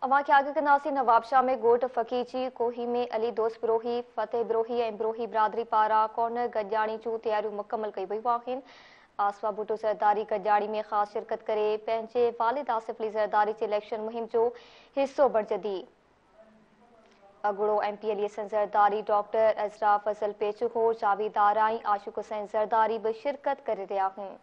अवां खे आगे कंदासीं। नवाबशाह में ॻोठ फ़कीची कोही में अली दोस्त बिरोही फतेह बिरोही ऐं बिरोही बिरादरी पारां कॉर्नर गॾिजाणी जूं तयारियूं मुकमल कई वयूं आहिनि। आसफा भुट्टो ज़रदारी गॾिजाणी में ख़ासि शिरकत करे पंहिंजे वालिद आसिफ अली ज़रदारी जे इलेक्शन मुहिम जो हिसो बणिजंदी। अगुड़ो MP अली हसन ज़रदारी, डॉक्टर अज़रा फज़ल पेचुहो, जावेद आराई, आशिक़ हुसैन ज़रदारी भी शिरकत करे रहिया आहिनि।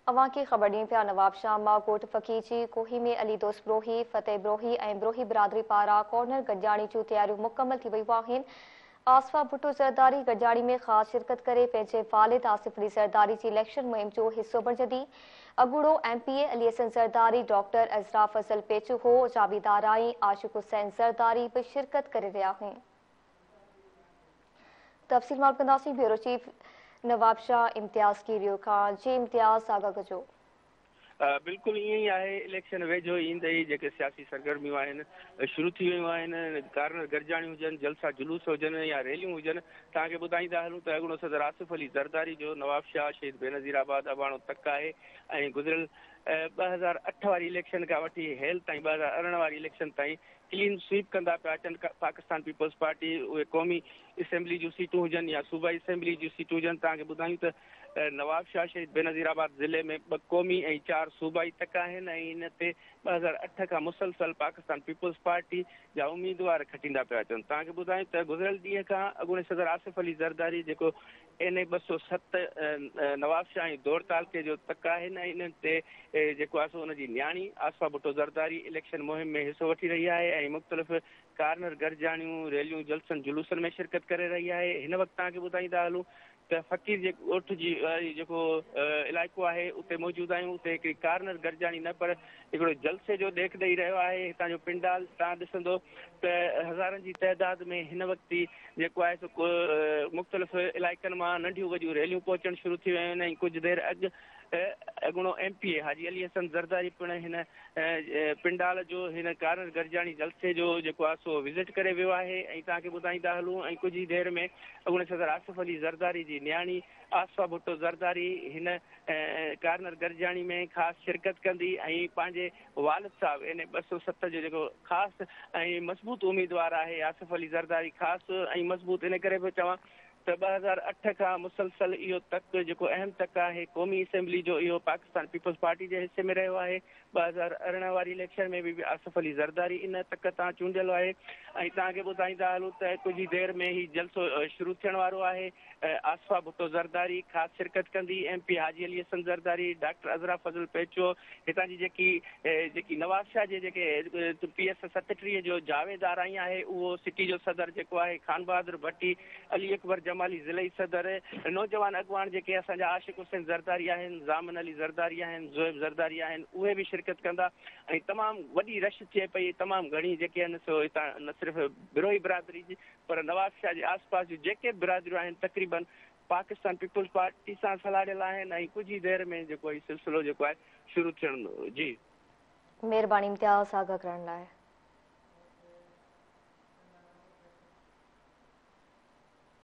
अवां खे ख़बर ॾियूं पिया। नवाबशाह मां ॻोठ फ़कीची कोही में अली दोस्त बिरोही फतेह बिरोही ऐं बिरोही बिरादरी पारां कॉर्नर गॾिजाणी जूं तयारियूं मुकमल थी वयूं आहिनि। आसफा भुट्टो ज़रदारी गॾिजाणी में ख़ासि शिरकत करे पंहिंजे वालिद आसिफ अली ज़रदारी जी इलेक्शन मुहिम जो हिसो बणिजंदी। अगूड़ो MPA अली हसन ज़रदारी, डॉक्टर अज़रा फज़ल पेचुहो, जावेद आराई, आशिक़ हुसैन ज़रदारी भी शिरकत करे रहिया आहिनि। तफ़सील मालूम कंदासीं। ब्यूरो चीफ नवाबशाह इम्तियाज़ कीरियो खां। जी इम्तियाज़, आगा कजो। बिल्कुलु ईअं ई आहे। इलेक्शन वेझो ईंदे ई जेके सियासी सरगर्मियूं आहिनि शुरू थी वियूं आहिनि। कार्नर गॾिजाणी हुजनि, जलसा जुलूस हुजनि या रैलियूं हुजनि। तव्हांखे ॿुधाईंदा हलूं त अॻूणो सदर आसिफ अली ज़रदारी जो नवाबशाह शहीद बेनज़ीराबाद अबाणो तक आहे ऐं गुज़िरियल 2008 वारी इलेक्शन खां वठी हेल ताईं 2018 वारी इलेक्शन ताईं क्लीन स्वीप कंदा पिया अचनि पाकिस्तान पीपल्स पार्टी। उहे क़ौमी असेंबली जूं सीटूं हुजनि या सूबाई असेंबली जूं सीटूं हुजनि। तव्हांखे ॿुधायूं त नवाबशाह शहीद बेनज़ीराबाद ज़िले में 2 क़ौमी ऐं 4 सूबाई तक आहिनि ऐं इन ते 2008 खां मुसलसल पाकिस्तान पीपल्स पार्टी जा उम्मीदवार खटींदा पिया अचनि। तव्हांखे ॿुधायूं त गुज़िरियल ॾींहं खां अॻूणे सदर आसिफ अली ज़रदारी जेको NA 207 नवाबशाह ऐं दौड़ तालके जो तक आहिनि ऐं इन्हनि ते जेको आहे सो हुनजी न्याणी आसफा भुट्टो ज़रदारी इलेक्शन मुहिम में हिसो वठी रही आहे ऐं मुख़्तलिफ़ कार्नर गॾिजाणियूं, रैलियूं, जलसनि जुलूसनि में शिरकत करे रही आहे। हिन वक़्तु तव्हांखे ॿुधाईंदा हलूं त फ़कीर जे ॻोठ जी जेको इलाइक़ो आहे उते मौजूदु आहियूं। उते हिकिड़ी कार्नर गॾिजाणी न पर हिकिड़ो जलसे जो ॾेख ॾेई रहियो आहे। हितां जो पिंडाल तव्हां ॾिसंदो त हज़ारनि जी तइदाद में हिन वक़्तु ई जेको आहे सो मुख़्तलिफ़ इलाइक़नि मां नंढियूं वॾियूं रैलियूं पहुचणु शुरू थी वियूं आहिनि ऐं कुझु देरि अॻु अॻूणो MPA हाजी अली हसन ज़रदारी पिणु हिन पिंडाल जो हिन कार्नर गॾिजाणी जलसे जो जेको आहे सो विज़िट करे वियो आहे ऐं तव्हांखे ॿुधाईंदा हलूं ऐं कुझु ई देरि में अॻूणे सदर आसिफ अली ज़रदारी जी न्याणी आसफा भुट्टो ज़रदारी हिन कार्नर गॾिजाणी में ख़ासि शिरकत कंदी ऐं पंहिंजे वालिद साहब NA 207 जो जेको ख़ासि ऐं मज़बूत उम्मीदवार आहे आसिफ अली ज़रदारी ख़ासि ऐं मज़बूत इन करे पियो चवां त 2008 खां मुसलसल इहो तक जेको अहम तक आहे क़ौमी असेंबली जो इहो पाकिस्तान पीपल्स पार्टी जे हिसे में रहियो आहे। 2018 वारी इलेक्शन में बि आसिफ अली ज़रदारी इन तक तां चूंडियल आहे ऐं तव्हांखे ॿुधाईंदा हलूं त कुझु ई देरि में ई जलसो शुरू थियण वारो आहे। आसफा भुट्टो ज़रदारी ख़ासि शिरकत कंदी। MP हाजी अली हसन ज़रदारी, डॉक्टर अज़रा फज़ल पेचो, हितां जी जेकी नवाबशाह जे जेके PS 37 जो जावेद आराई आहे उहो सिटी जो सदर जेको आहे खान बहादुर भट्टी, अली अकबर जमाली ज़िलई सदर, नौजवान अॻवान जेके असांजा आशिक़ हुसैन ज़रदारी आहिनि, ज़ामन अली ज़रदारी आहिनि, ज़ुएब ज़रदारी आहिनि, उहे बि शिरकत कंदा ऐं तमामु वॾी रश थिए पई। तमामु घणी जेके आहिनि सो हितां न सिर्फ़ु बिरोही बिरादरी जी पर नवाबशाह जे आसपास जूं जेके बिरादरियूं आहिनि तक़रीबन पाकिस्तान पीपल्स पार्टी सां सलाहियल आहिनि ऐं कुझु ई देरि में जेको हीउ सिलसिलो जेको आहे शुरू थियणो। जी महिरबानी इम्तियाज़, आगाह करण लाइ।